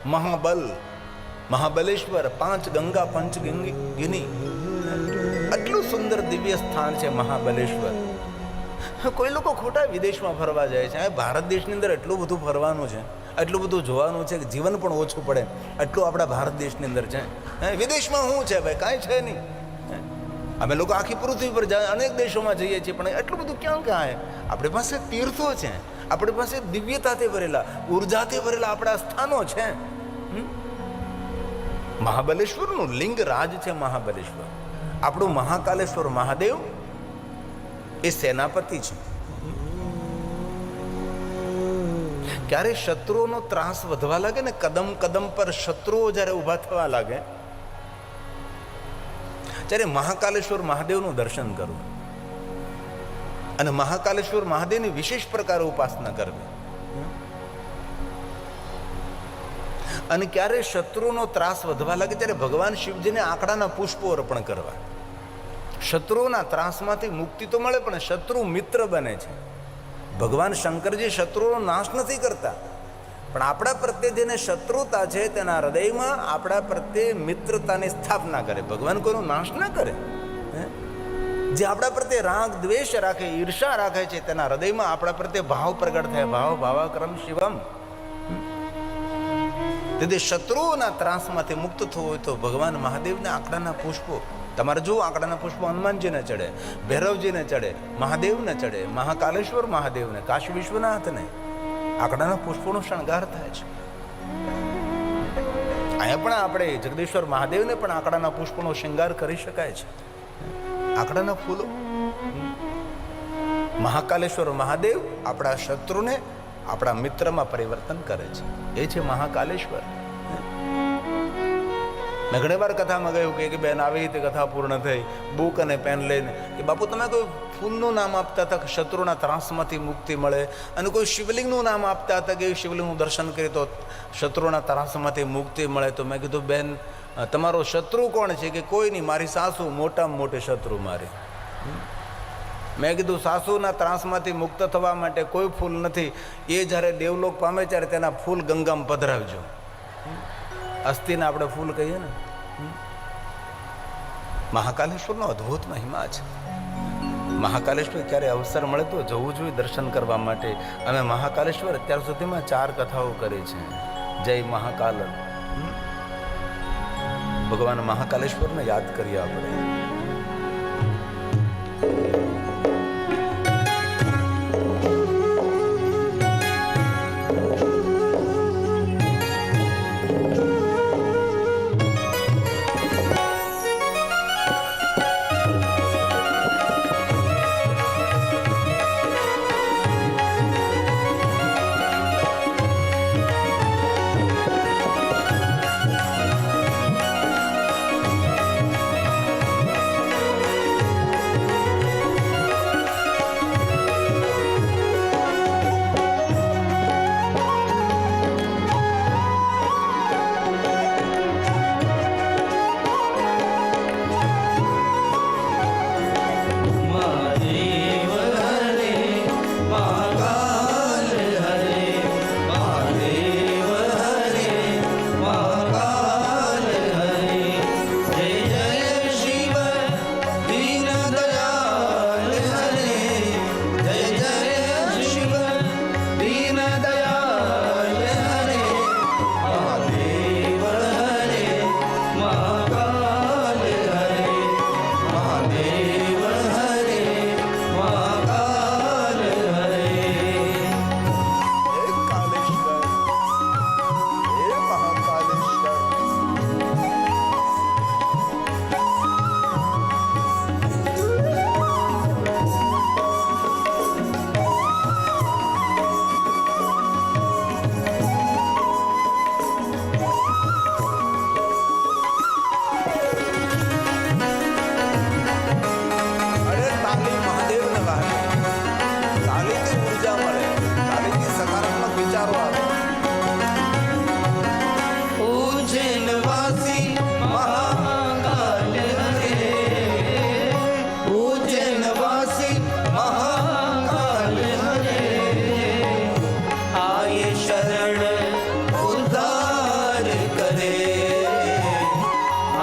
મહાબલ, મહાબલેશ્વર, પાંચ ગંગા પંચગિની, આટલું સુંદર દિવ્ય સ્થાન છે મહાબલેશ્વર. કોઈ લોકો ખોટા વિદેશમાં ફરવા જાય છે. આ ભારત દેશની અંદર એટલું બધું ફરવાનું છે, એટલું બધું જોવાનું છે કે જીવન પણ ઓછું પડે એટલું આપણા ભારત દેશની અંદર છે. વિદેશમાં શું છે ભાઈ? કાંઈ છે નહીં. અમે લોકો આખી પૃથ્વી પર અનેક દેશોમાં જઈએ છીએ, પણ એટલું બધું ક્યાં ક્યાં? આપણી પાસે તીર્થો છે, આપણી પાસે દિવ્યતાથી ભરેલા, ઉર્જાથી ભરેલા આપણા સ્થાનો છે. મહાબલેશ્વરનું લિંગ રાજ છે. મહાબલેશ્વર આપણું મહાકાલેશ્વર મહાદેવ એ સેનાપતિ છે. ક્યારે શત્રુઓનો ત્રાસ વધવા લાગે ને, કદમ કદમ પર શત્રુઓ જ્યારે ઊભા થવા લાગે, ત્યારે મહાકાલેશ્વર મહાદેવનું દર્શન કરવું અને મહાકાલેશ્વર મહાદેવની વિશેષ પ્રકારે ઉપાસના કરવી. અને ક્યારે શત્રુનો ત્રાસ વધવા લાગે ત્યારે ભગવાન શિવજીને આંકડાના પુષ્પો અર્પણ કરવા. શત્રુઓના ત્રાસમાંથી મુક્તિ તો મળે, પણ શત્રુ મિત્ર બને છે. ભગવાન શંકરજી શત્રુનો નાશ નથી કરતા, પણ આપણા પ્રત્યે જેને શત્રુતા છે તેના હૃદયમાં આપણા પ્રત્યે મિત્રતાની સ્થાપના કરે. ભગવાન કોઈનો નાશ ના કરે. જે આપણા પ્રત્યે રાગ દ્વેષ રાખે, ઈર્ષા રાખે છે, તેના હૃદયમાં આપણા પ્રત્યે ભાવ પ્રગટ થાય. ભાવ ભાવાક્રમ શિવમ. તેથી શત્રુઓના ત્રાસમાંથી મુક્ત થવું હોય તો ભગવાન મહાદેવને આંકડાના પુષ્પો, તમારે જો આંકડાના પુષ્પો હનુમાનજીને ચડે, ભૈરવજીને ચડે, મહાદેવને ચડે, મહાકાલેશ્વર મહાદેવને, કાશી વિશ્વનાથને આંકડાના પુષ્પોનો શણગાર થાય છે. અહીંયા પણ આપણે જગદીશ્વર મહાદેવને પણ આંકડાના પુષ્પોનો શૃંગાર કરી શકાય છે. આંકડાના ફૂલો. મહાકાલેશ્વર મહાદેવ આપણા શત્રુને આપણા મિત્રમાં પરિવર્તન કરે છે. એ છે મહાકાલેશ્વર. મેં ઘણી વાર કથામાં કહ્યું કે બેન આવી રીતે કથા પૂર્ણ થઈ, બુક અને પેન લઈને કે બાપુ તમે કોઈ ફૂલનું નામ આપતા હતા કે શત્રુના ત્રાસમાંથી મુક્તિ મળે, અને કોઈ શિવલિંગનું નામ આપતા હતા કે શિવલિંગનું દર્શન કરીએ તો શત્રુના ત્રાસમાંથી મુક્તિ મળે. તો મેં કીધું બેન તમારો શત્રુ કોણ છે? કે કોઈ નહીં, મારી સાસુ મોટામાં મોટી શત્રુ મારી. મેં કીધું સાસુના ત્રાસમાંથી મુક્ત થવા માટે કોઈ ફૂલ નથી. એ જ્યારે દેવલોક પામે ત્યારે તેના ફૂલ ગંગામાં પધરાવજો. અસ્થિને આપણે ફૂલ કહીએ ને. મહાકાલેશ્વરનો અદ્ભુત મહિમા છે. મહાકાલેશ્વર ક્યારે અવસર મળે તો જવું જોઈએ દર્શન કરવા માટે. અમે મહાકાલેશ્વર અત્યાર સુધીમાં 4 કથાઓ કરી છે. જય મહાકાલ. ભગવાન મહાકાલેશ્વરને યાદ કરીએ આપણે. દે,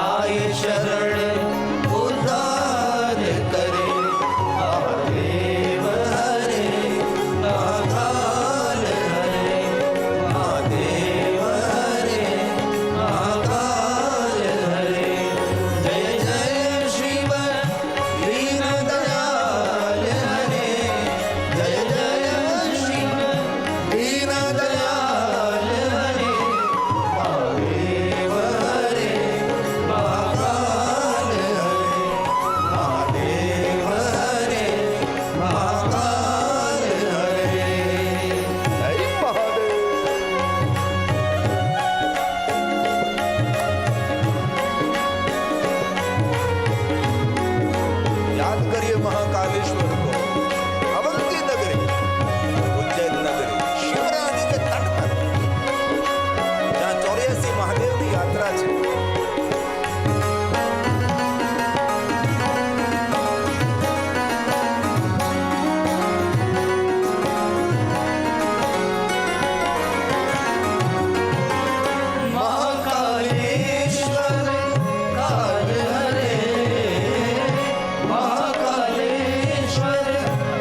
આય શરણ ઉદ્ધાર કરે. મહાદેવ હરે મહાકાલ હરે, મહાદેવ હરે મહાકાલ હરે. જય જય શિવ દીન દયાલ હરે, જય જય શિવ દીન દયાલ હરે. મહાદેવ હરે મહાકાલ હરે, મહાદેવ હરે મહાકાલ હરે. જય મહાદેવ. याद करिए महाकालेश्वर को, अवंती नगरी, उज्जैन नगरी, शिवरा नदी के तट पर, जहाँ 84 महादेव की यात्रा है. महाकालेश्वर काल हरे, महाकालेश्वर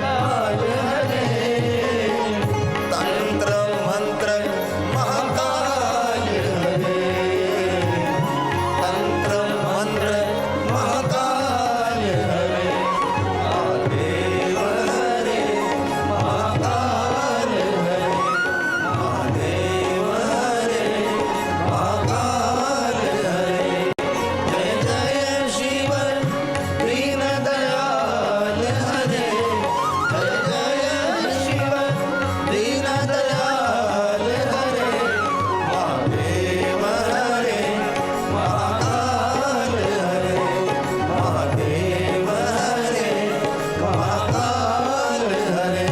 काल हरे. तंत्र मंत्र महाकाल हरे, तंत्र मंत्र महाकाल हरे. महादेव हरे महाकाल हरे, महादेव हरे महाकाल हरे. जय जय शिव दीन दयाल हरे, जय जय शिव दीन दयाल हरे. महादेव हरे महाकाल हरे, महादेव हरे महाकाल हरे.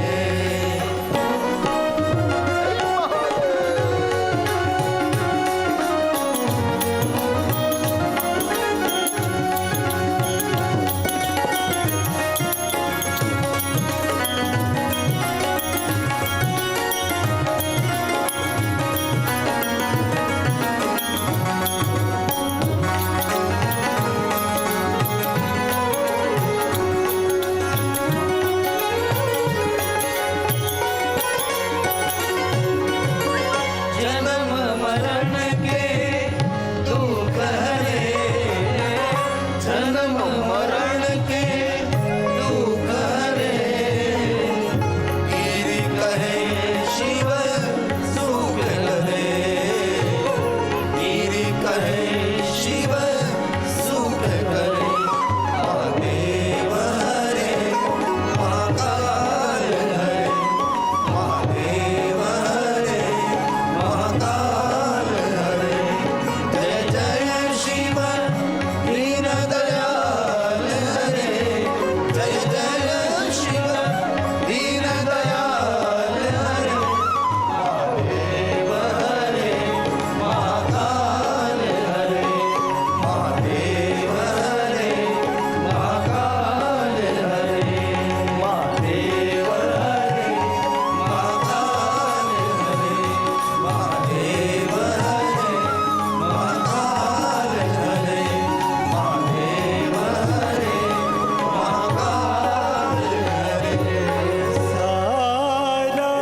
जन्म मरण के दुख हरे, जन्म मरण के दुख हरे. गिरि कहे शिव सुख करे, गिरि कहे शिव सुख करे. महादेव हरे महाकाल हरे, महादेव हरे महाकाल हरे. जय जय शिव दीन दयाल हरे, जय जय शिव दीन दयाल हरे. महादेव हरे महाकाल हरे, महादेव हरे महाकाल हरे. महादेव हरे महाकाल हरे, महादेव हरे महाकाल हरे. महादेव हरे महाकाल हरे. सारा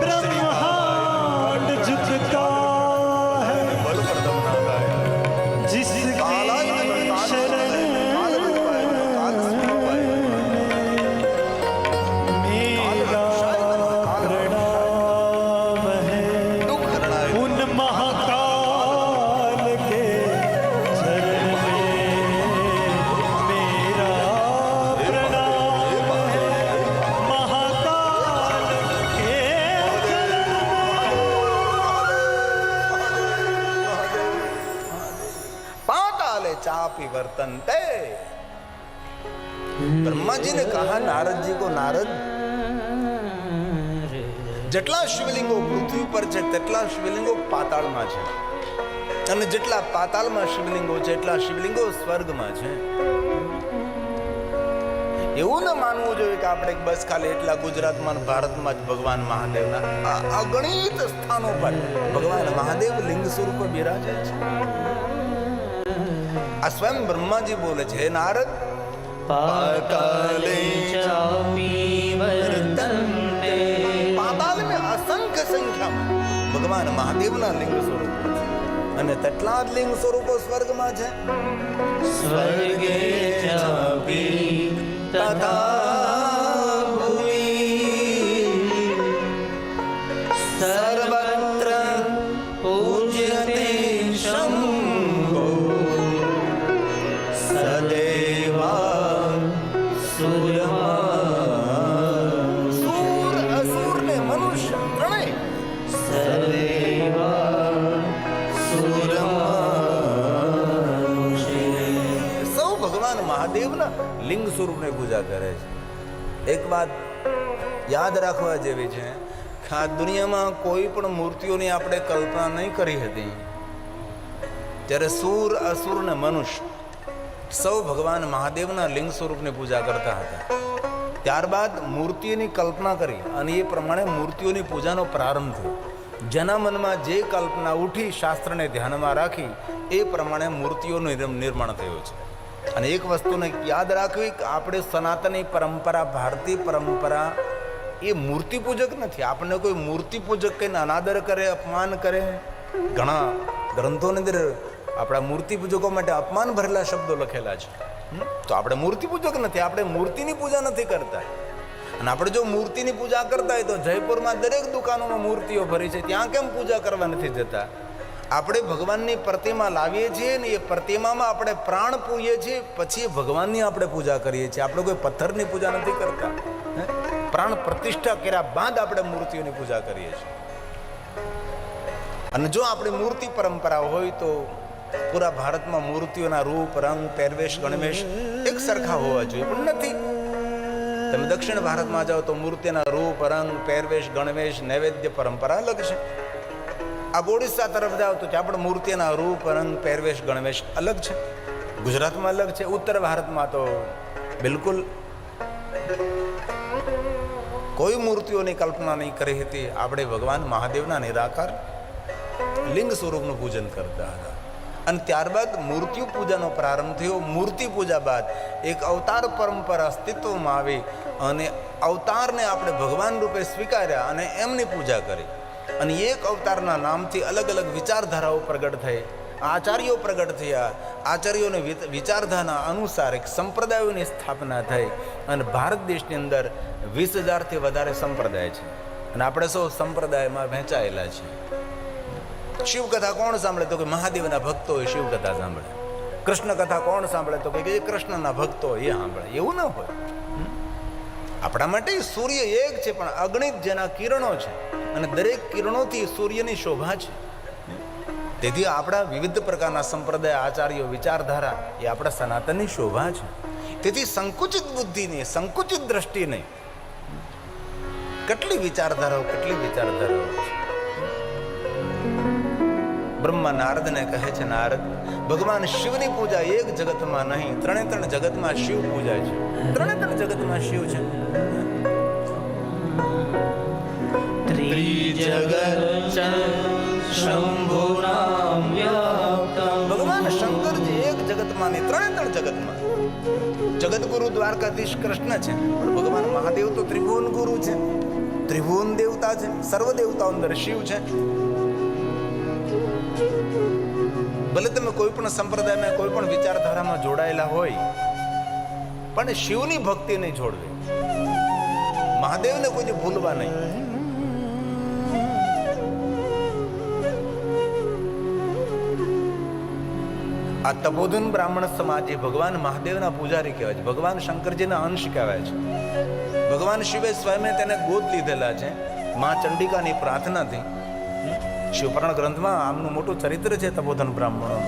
ब्रह्मांड झुकता है जिसकी शरण मेरा प्रणाम है उन महाकाल के चरण में. मेरा प्रणाम है महाकाल के चरण पाताले चापी वर्तन्ते. ब्रह्मा जी ने कहा नारद जी को, नारद જેટલા શિવલિંગો પૃથ્વી પર છે તેટલા શિવલિંગો પાતાળમાં છે, અને જેટલા પાતાળમાં શિવલિંગો છે એટલા શિવલિંગો સ્વર્ગમાં છે. એવું ન માનવું જોઈએ કે આપણે બસ ખાલી એટલા ગુજરાતમાં અને ભારતમાં જ ભગવાન મહાદેવના અગણિત સ્થાનો પર ભગવાન મહાદેવ લિંગ સ્વરૂપે બિરાજે છે. આ સ્વયં બ્રહ્માજી બોલે છે, હે નારદ, પાતાલે ચાપી વર્તન્તે. પાતાલ મેં અસંખ્ય સંખ્યામાં ભગવાન મહાદેવના લિંગ સ્વરૂપો છે અને તેટલા જ લિંગ સ્વરૂપો સ્વર્ગમાં છે. સ્વર્ગે ચાપી તથા ભુવિ સર્વત્ર પૂજ્યતે શંભો સદેવા સૂર્યમાં. સૂર, અસુર ને મનુષ્ય ત્રણેય સદેવા સૂર્યમાં સૌ ભગવાન મહાદેવના લિંગ સ્વરૂપની પૂજા કરે છે. એક વાત યાદ રાખવા જેવી છે કે આ દુનિયામાં કોઈ પણ મૂર્તિઓની આપણે કલ્પના નહીં કરી હતી ત્યારે સૂર, અસુર ને મનુષ્ય સૌ ભગવાન મહાદેવના લિંગ સ્વરૂપની પૂજા કરતા હતા. ત્યારબાદ મૂર્તિઓની કલ્પના કરી અને એ પ્રમાણે મૂર્તિઓની પૂજાનો પ્રારંભ થયો. જેના મનમાં જે કલ્પના ઉઠી, શાસ્ત્રને ધ્યાનમાં રાખી એ પ્રમાણે મૂર્તિઓનું નિર્માણ થયું છે. અને એક વસ્તુને યાદ રાખવી કે આપણે સનાતની પરંપરા, ભારતીય પરંપરા એ મૂર્તિ પૂજક નથી. આપણને કોઈ મૂર્તિ પૂજક કહીને અનાદર કરે, અપમાન કરે. ઘણા ગ્રંથોની અંદર આપણા મૂર્તિ પૂજકો માટે અપમાન ભરેલા શબ્દો લખેલા છે. તો આપણે મૂર્તિ પૂજક નથી, આપણે મૂર્તિની પૂજા નથી કરતા. અને આપણે જો મૂર્તિની પૂજા કરતા હોય તો જયપુરમાં દરેક દુકાનોમાં મૂર્તિઓ ભરી છે, ત્યાં કેમ પૂજા કરવા નથી જતા? આપણે ભગવાનની પ્રતિમા લાવીએ છીએ ને એ પ્રતિમામાં આપણે પ્રાણ પૂરીએ છીએ, પછી ભગવાનની આપણે પૂજા કરીએ છીએ. આપણે કોઈ પથ્થરની પૂજા નથી કરતા. પ્રાણ પ્રતિષ્ઠા કર્યા બાદ આપણે મૂર્તિઓની પૂજા કરીએ છીએ. અને જો આપણી મૂર્તિ પરંપરા હોય તો પૂરા ભારતમાં મૂર્તિઓના રૂપ, રંગ, પહેરવેશ, ગણવેશ એક સરખા હોવા જોઈએ, પણ નથી. તમે દક્ષિણ ભારતમાં જાઓ તો મૂર્તિના રૂપ, રંગ, પહેરવેશ, ગણવેશ, નૈવેદ્ય પરંપરા અલગ છે. આ ઓડિશા તરફ જાઓ તો ત્યાં પણ મૂર્તિના રૂપ, રંગ, પહેરવેશ, ગણવેશ અલગ છે. ગુજરાતમાં અલગ છે. ઉત્તર ભારતમાં તો બિલકુલ કોઈ મૂર્તિઓની કલ્પના નહીં કરી હતી. આપણે ભગવાન મહાદેવના નિરાકાર લિંગ સ્વરૂપનું પૂજન કરતા હતા. અને ત્યારબાદ મૂર્તિ પૂજાનો પ્રારંભ થયો. મૂર્તિ પૂજા બાદ એક અવતાર પરંપરા અસ્તિત્વમાં આવી અને અવતારને આપણે ભગવાન રૂપે સ્વીકાર્યા અને એમની પૂજા કરી. અને એક અવતારના નામથી અલગ અલગ વિચારધારાઓ પ્રગટ થઈ, આચાર્યો પ્રગટ થયા. આચાર્યોની વિચારધારા અનુસાર એક સંપ્રદાયોની સ્થાપના થઈ અને ભારત દેશની અંદર 20,000થી વધારે સંપ્રદાય છે અને આપણે સૌ સંપ્રદાયમાં વહેંચાયેલા છીએ. શિવકથા કોણ સાંભળે? તો કે મહાદેવના ભક્તો એ શિવકથા સાંભળે. કૃષ્ણ કથા કોણ સાંભળે? તો કે એ કૃષ્ણના ભક્તો એ સાંભળે. એવું ન હોય. આપણા માટે સૂર્ય એક છે, પણ અગણિત જેના કિરણો છે અને દરેક કિરણોથી સૂર્યની શોભા છે. તેથી આપણા વિવિધ પ્રકારના સંપ્રદાય, આચાર્યો, વિચારધારા એ આપણા સનાતનની શોભા છે. તેથી સંકુચિત બુદ્ધિ નહીં, સંકુચિત દ્રષ્ટિ નહીં. કેટલી વિચારધારાઓ છે. બ્રહ્મા નારદને કહે છે, નારદ, ભગવાન શિવની પૂજા એક જગતમાં નહીં, 3 જગતમાં શિવ પૂજા છે. 3 જગતમાં શિવ છે. ભગવાન શંકરજી એક જગતમાં નહીં, 3 જગતમાં. જગતગુરુ દ્વારકાધીશ કૃષ્ણ છે, પણ ભગવાન મહાદેવ તો ત્રિભુવન ગુરુ છે, ત્રિભુવન દેવતા છે. સર્વ દેવતાઓ અંદર શિવ છે. ભલે તમે કોઈ પણ સંપ્રદાયમાં, કોઈ પણ વિચારધારામાં જોડાયેલા હોય, પણ શિવની ભક્તિ નહીં છોડવી. મહાદેવને કોઈ ભૂલવા નહીં. આ તપોધન બ્રાહ્મણ સમાજ એ ભગવાન મહાદેવના પૂજારી કહેવાય છે. ભગવાન શંકરજીના અંશ કહેવાય છે. ભગવાન શિવે સ્વયં તેને ગોદ લીધેલા છે મા ચંડિકાની પ્રાર્થનાથી. શિવપુરાણ ગ્રંથમાં આમનું મોટું ચરિત્ર છે તપોધન બ્રાહ્મણોનું.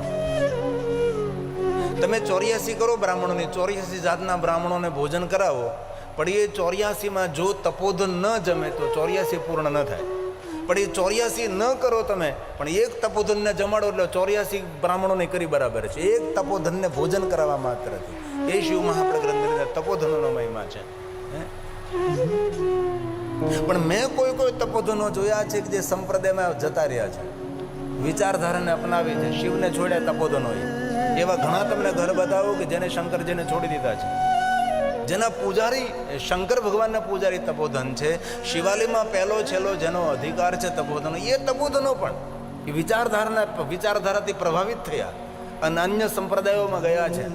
તમે 84 કરો બ્રાહ્મણોની, 84 જાતના બ્રાહ્મણોને ભોજન કરાવો, પણ એ 84માં જો તપોધન ન જમે તો 84 પૂર્ણ ન થાય. પણ એ 84 ન કરો તમે, પણ એક તપોધનને જમાડો એટલે 84 બ્રાહ્મણોને કરી બરાબર છે. એક તપોધનને ભોજન કરાવવા માત્રથી. એ શિવ મહાપ્રદ ગ્રંથની તપોધનનો મહિમા છે. પણ મેં કોઈ તપોધનો જોયા છે કે જે સંપ્રદાયમાં જતા રહ્યા છે, વિચારધારાને અપનાવી છે, શિવને છોડ્યા તપોધનોએ. એવા ઘણા તમને ઘર બતાવો કે જેને શંકરજીને છોડી દીધા છે, જેના પૂજારી શંકર ભગવાનના પૂજારી તપોધન છે. શિવાલયમાં પહેલો છેલ્લો જેનો અધિકાર છે તપોધનો, એ તપોધનો પણ એ વિચારધારાથી પ્રભાવિત થયા અને અન્ય સંપ્રદાયોમાં ગયા છે.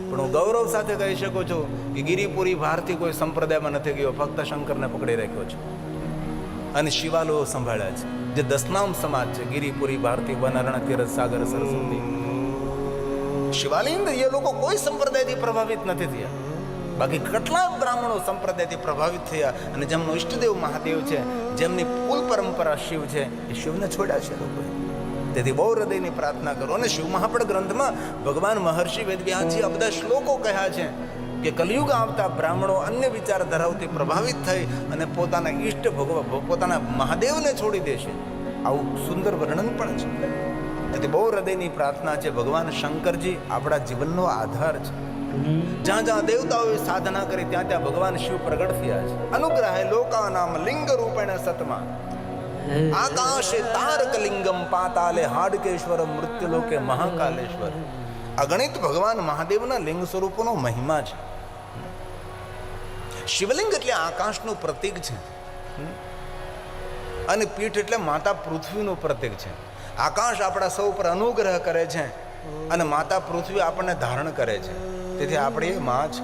પણ હું ગૌરવ સાથે કહી શકું છું કે ગિરિપુરી ભારતી કોઈ સંપ્રદાયમાં નથી ગયો, ફક્ત શંકરને પકડી રાખ્યો છે અને શિવાલયો સંભાળ્યા છે. જે દસનામ સમાજ છે, ગિરિપુરી ભારતી, વનારણ, તીરથ, સાગર, સરસ્વતી, શિવાલય અંદર એ લોકો કોઈ સંપ્રદાયથી પ્રભાવિત નથી થયા. બાકી કેટલા બ્રાહ્મણો સંપ્રદાયથી પ્રભાવિત થયા અને જેમનો ઈષ્ટદેવ મહાદેવ છે, જેમની કુલ પરંપરા શિવ છે, એ શિવને છોડ્યા છે લોકોએ. તેથી બહુ હૃદયની પ્રાર્થના કરો. અને શિવ મહાપડ ગ્રંથમાં ભગવાન મહર્ષિ વેદવ્યાસજી આ બધા શ્લોકો કહ્યા છે કે કલયુગ આવતા બ્રાહ્મણો અન્ય વિચારધારાઓથી પ્રભાવિત થઈ અને પોતાના ઈષ્ટ પોતાના મહાદેવને છોડી દેશે. આવું સુંદર વર્ણન પણ છે. તેથી બહુ હૃદયની પ્રાર્થના છે, ભગવાન શંકરજી આપણા જીવનનો આધાર છે. જ્યાં જ્યાં દેવતાઓએ સાધના કરી ત્યાં ત્યાં ભગવાન શિવ પ્રગટ થયા છે. અનુગ્રહે લોકાનામ લિંગ રૂપેણ સતમાં આકાશે તારક લિંગમ પાતાલે હાડકેશ્વર મૃત્યુલોકે મહાકાલેશ્વર. અગણિત ભગવાન મહાદેવના લિંગ સ્વરૂપોનો મહિમા છે. શિવલિંગ એટલે આકાશનું પ્રતીક છે અને પીઠ એટલે માતા પૃથ્વીનું પ્રતીક છે. આકાશ આપણા સૌ પર અનુગ્રહ કરે છે અને માતા પૃથ્વી આપણને ધારણ કરે છે. તેથી આપણે એ માં છે.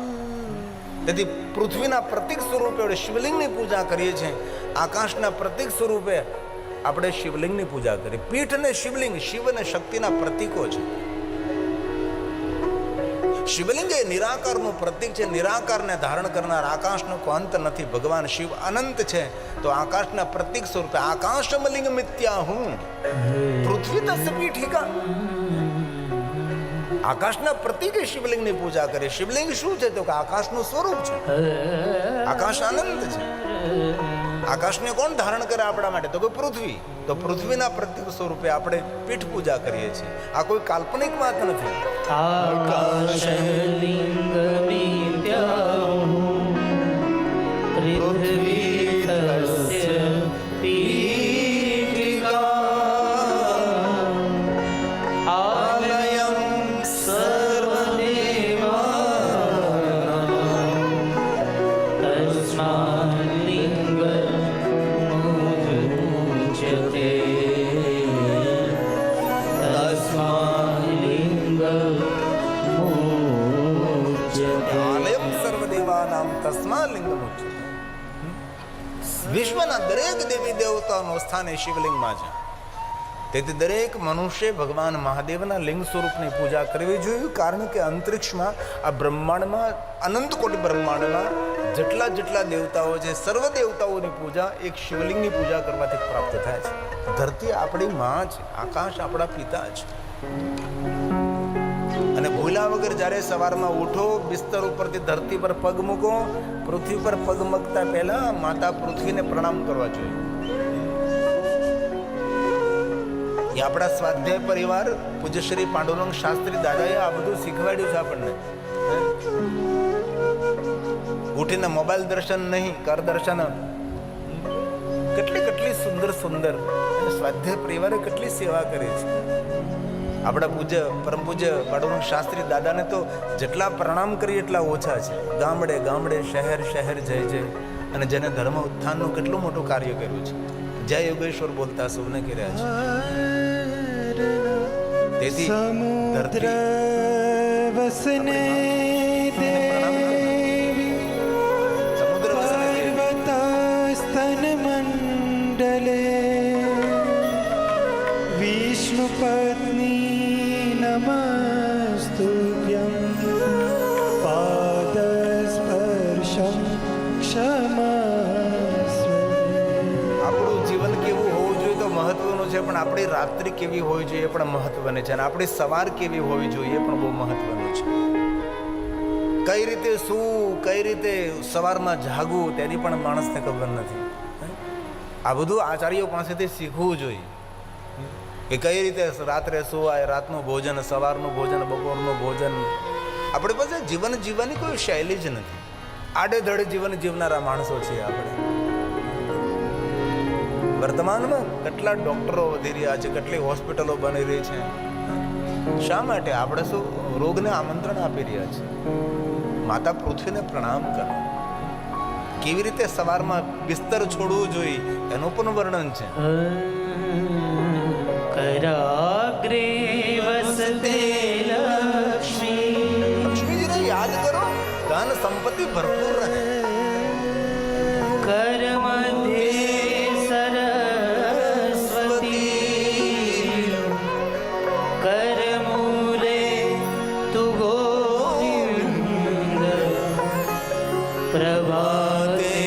તેથી પૃથ્વીના પ્રતીક સ્વરૂપે આપણે શિવલિંગની પૂજા કરીએ છીએ. આકાશના પ્રતીક સ્વરૂપે આપણે શિવલિંગની પૂજા કરીએ. પીઠ અને શિવલિંગ શિવ અને શક્તિના પ્રતીકો છે. શિવલિંગ એ નિરાકારનું પ્રતીક છે. નિરાકારને ધારણ કરનાર આકાશનો કોઈ અંત નથી. ભગવાન શિવ અનંત છે, તો આકાશના પ્રતીક સ્વરૂપે આકાશમલિંગ મિત્યા હું પૃથ્વી તસ્ય પીઠિકા. આકાશના પ્રતીકે શિવલિંગની પૂજા કરે. શિવલિંગ શું છે તો કે આકાશનું સ્વરૂપ છે. આકાશ આનંદ છે. આકાશને કોણ ધારણ કરે આપણા માટે તો કે પૃથ્વી. તો પૃથ્વીના પ્રતીક સ્વરૂપે આપણે પીઠ પૂજા કરીએ છીએ. આ કોઈ કાલ્પનિક વાત નથી. આકાશલિંગ મિત્યાહુ પૃથ્વી તસ્ય પીઠિકા આલયં સર્વદેવાનાં તસ્માत् લિંગમુચ્યતે તસ્મા લિંગમ ઉચ્ચતે. વિશ્વના દરેક દેવી દેવતાઓનું સ્થાન એ શિવલિંગમાં છે. તેથી દરેક મનુષ્ય ભગવાન મહાદેવના લિંગ સ્વરૂપની પૂજા કરવી જોઈએ. કારણ કે અંતરિક્ષમાં આ બ્રહ્માંડમાં અનંત કોટી બ્રહ્માંડમાં જેટલા દેવતાઓ છે, સર્વ દેવતાઓની પૂજા એક શિવલિંગની પૂજા કરવાથી પ્રાપ્ત થાય છે. ધરતી આપણી માં છે, આકાશ આપણા પિતા છે. અને ભૂલા વગર જ્યારે સવારમાં ઉઠો, બિસ્તર ઉપરથી ધરતી પર પગ મૂકો, પૃથ્વી પર પગ મૂકતા પહેલા માતા પૃથ્વીને પ્રણામ કરવા જોઈએ. એ આપણા સ્વાધ્યાય પરિવાર પૂજ્ય શ્રી પાંડુરંગ શાસ્ત્રી દાદાએ આ બધું શીખવાડ્યું છે આપણને. ઉઠીને મોબાઈલ દર્શન નહીં, કર દર્શન. કેટલી સુંદર સ્વાધ્યાય પરિવારે કેટલી સેવા કરી છે. આપણા પરમ પૂજ્ય પાંડુરંગ શાસ્ત્રી દાદાને તો જેટલા પ્રણામ કરીએ એટલા ઓછા છે. ગામડે ગામડે શહેર જય અને જેને ધર્મ ઉત્થાનનું કેટલું મોટું કાર્ય કર્યું છે. જય યોગેશ્વર બોલતા સૌને કર્યા છે. તેથી સમુદ્ર વસને દેવી પર્વત સ્તન મંડલે વિષ્ણુ પત્ની નમસ્તુભ્યં પાદ સ્પર્શમ ક્ષમસ્વ. આપણું જીવન કેવું હોવું જોઈએ તો મહત્વનું છે, પણ આપણી રાત્રિ કેવી હોવી જોઈએ એ પણ મહત્વની છે. અને આપણી સવાર કેવી હોવી જોઈએ એ પણ બહુ મહત્વનું છે. કઈ રીતે સૂવું, કઈ રીતે સવારમાં જાગવું તેની પણ માણસને ખબર નથી. આ બધું આચાર્યો પાસેથી શીખવું જોઈએ કે કઈ રીતે રાત્રે સુવાય, રાતનું ભોજન, સવારનું ભોજન, બપોરનું ભોજન. આપણે પાસે જીવન જીવવાની કોઈ શૈલી જ નથી. આડેધડે જીવન જીવનારા માણસો છીએ આપણે. વર્તમાનમાં કેટલા ડોક્ટરો વધી રહ્યા છે, કેટલી હોસ્પિટલો બની રહી છે. શા માટે? આપણે શું રોગને આમંત્રણ આપી રહ્યા છે? માતા પૃથ્વીને પ્રણામ કરો. કેવી રીતે સવારમાં બિસ્તર છોડવું જોઈએ એનું પણ વર્ણન છે. कराग्रे वसते लक्ष्मी. લક્ષ્મીજીને યાદ કરો, ધન સંપત્તિ ભરપૂર રહે. कर मध्ये सरस्वती. कर मूले तु गोविंद. प्रभाते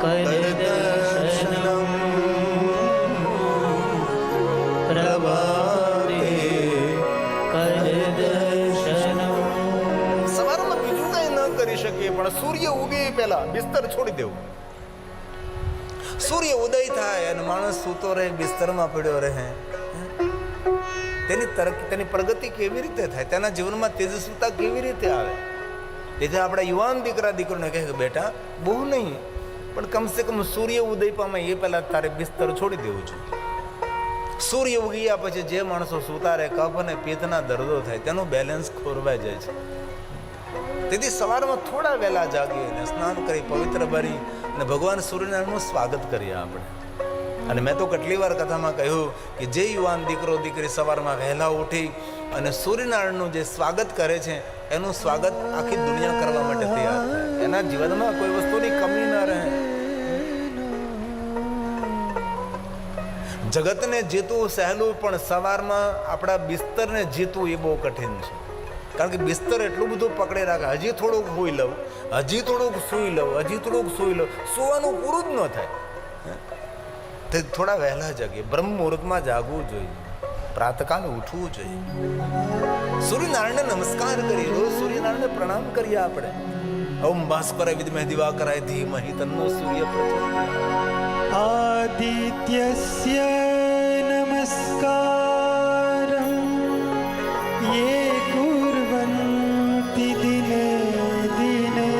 कर दर्शनम. प्रभाते कर दर्शनम. સવારમાં બીજું કઈ ન કરી શકીએ, પણ સૂર્ય ઉગે પહેલા બિસ્તર છોડી દેવું. સૂર્ય ઉદય થાય અને માણસ સૂતો રહે, બિસ્તરમાં પડ્યો રહે, તેની પ્રગતિ કેવી રીતે થાય? તેના જીવનમાં તેજસ્વીતા કેવી રીતે આવે? તેથી આપણા યુવાન દીકરા દીકરીને કહે કે બેટા, બહુ નહીં પણ કમસે કમ સૂર્ય ઉદય પામે એ પહેલા તારે બિસ્તર છોડી દેવું જોઈએ. સૂર્ય ઉગ્યા પછી જે માણસો સૂતા રહે, કફ અને પિત્તના દર્દો થાય, તેનું બેલેન્સ ખોરવાઈ જાય છે. તેથી સવારમાં થોડા વહેલા જાગીએ અને સ્નાન કરી પવિત્ર બની અને ભગવાન સૂર્યનારાયણનું સ્વાગત કરીએ આપણે. અને મેં તો કેટલી વાર કથામાં કહ્યું કે જે યુવાન દીકરો દીકરી સવારમાં વહેલા ઉઠી અને સૂર્યનારાયણનું જે સ્વાગત કરે છે, એનું સ્વાગત આખી દુનિયા કરવા માટે તૈયાર થાય. એના જીવનમાં કોઈ વસ્તુની કમી ન રહે. જગતને જીતવું સહેલું, પણ સવારમાં આપણા બિસ્તરને જીતવું એ બહુ કઠિન છે. કારણ કે બિસ્તર એટલું બધું પકડી રાખે, હજી થોડુંક સૂઈ લઉં, હજી થોડુંક સૂઈ લઉં, હજી થોડુંક સૂઈ લઉં, સૂવાનું પૂરું જ ન થાય. તે થોડા વહેલા જાગીએ, બ્રહ્મ મુહૂર્તમાં જાગવું જોઈએ, પ્રાતકાલ ઉઠવું જોઈએ, સૂર્યનારાયણને નમસ્કાર કરીએ, રોજ સૂર્યનારાયણને પ્રણામ કરીએ આપણે. ઓમ ભાસ્કરાય વિદ્મહે દિવાકરાય ધીમહિ તન્નો સૂર્ય પ્રચોદયાત્. आदित्यस्य नमस्कारं ये कुर्वन्ति दिने दिने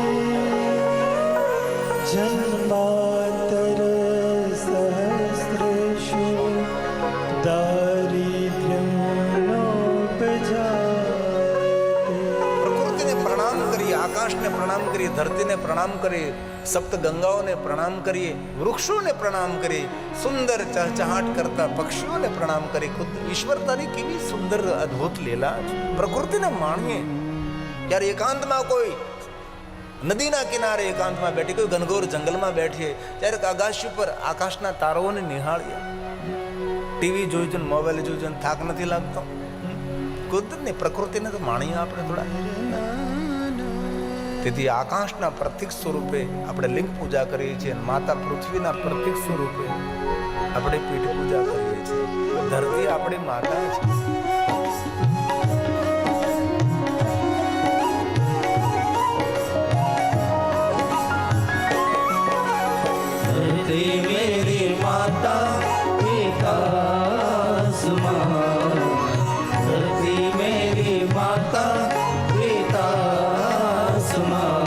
जन्मान्तर सहस्रेषु दारिद्र्यं नोपजायते. પ્રકૃતિને પ્રણામ કરીએ, આકાશને પ્રણામ કરીએ, ધરતીને પ્રણામ કરીએ, સપ્ત ગંગાઓને પ્રણામ કરીએ, વૃક્ષોને પ્રણામ કરીએ, સુંદર ચહચહાટ કરતા પક્ષીઓને પ્રણામ કરીએ. ખુદ ઈશ્વરતાની કેવી સુંદર અદ્ભુત લીલા છે. પ્રકૃતિને માણીએ. જ્યારે એકાંતમાં કોઈ નદીના કિનારે એકાંતમાં બેઠી, કોઈ ઘનઘોર જંગલમાં બેઠીએ, ત્યારે આકાશી પર આકાશના તારાઓને નિહાળીએ. ટીવી જોઈ છે, મોબાઈલ જોઈ છે, થાક નથી લાગતો? કુદરતની પ્રકૃતિને તો માણીએ આપણે થોડા. તેથી આકાશના પ્રતીક સ્વરૂપે આપણે લિંગ પૂજા કરીએ છીએ, માતા પૃથ્વીના પ્રતીક સ્વરૂપે આપણે પીઠ પૂજા કરીએ છીએ. ધરતી આપણી માતા છે. धरती मेरी माता पिता समान. धरती मेरी माता पिता समान.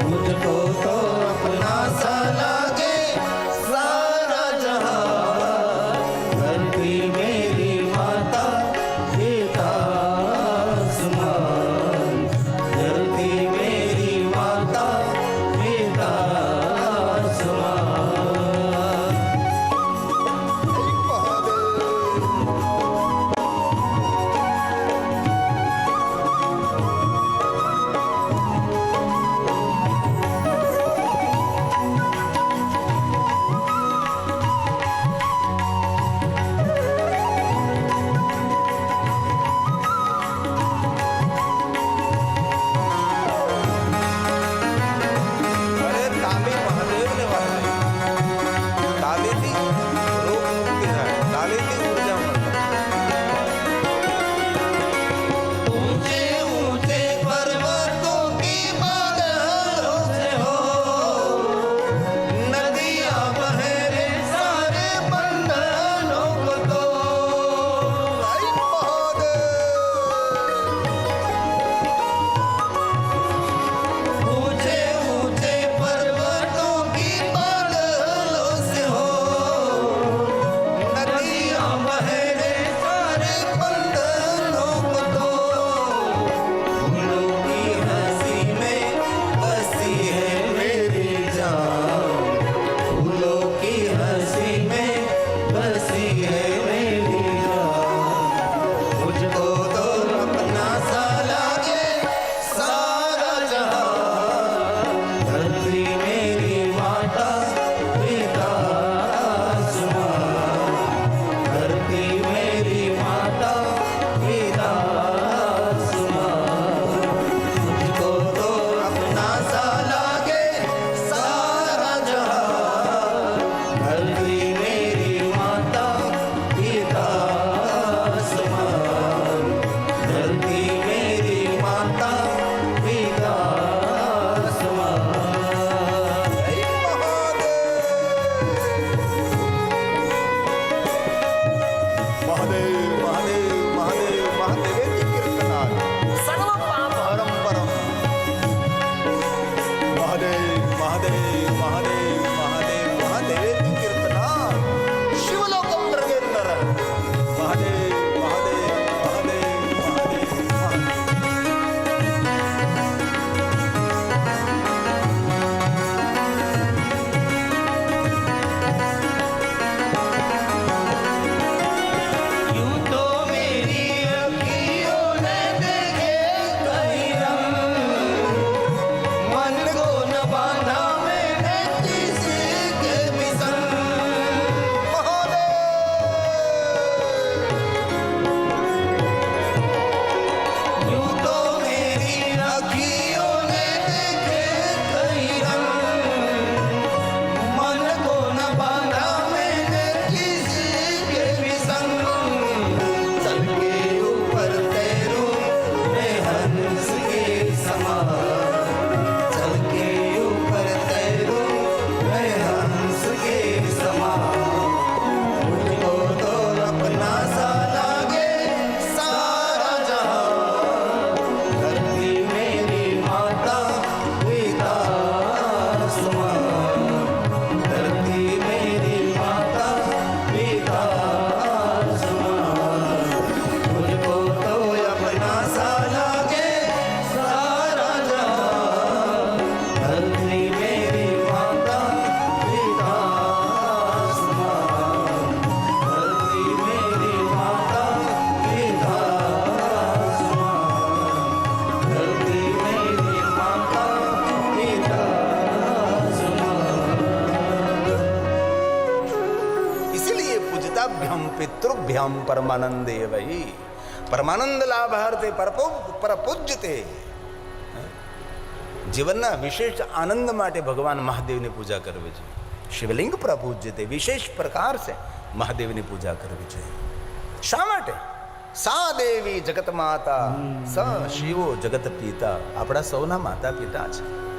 मुझको तो अपना सा लागे सारा जहां. धरती मेरी माता पिता समान. धरती मेरी माता पिता समान. માતાભ્યમ પિતૃભ્યમ પરમાનંદે વહી પરમાનંદ લાભાર્થે પરપૂજ્યતે. જીવનના વિશેષ આનંદ માટે ભગવાન મહાદેવની પૂજા કરવી છે. શિવલિંગ પ્રપૂજ્યતે, વિશેષ પ્રકાર છે મહાદેવની પૂજા કરવી છે. શા માટે? સા દેવી જગત માતા સ શિવો જગત પિતા. આપણા સૌના માતા પિતા છે.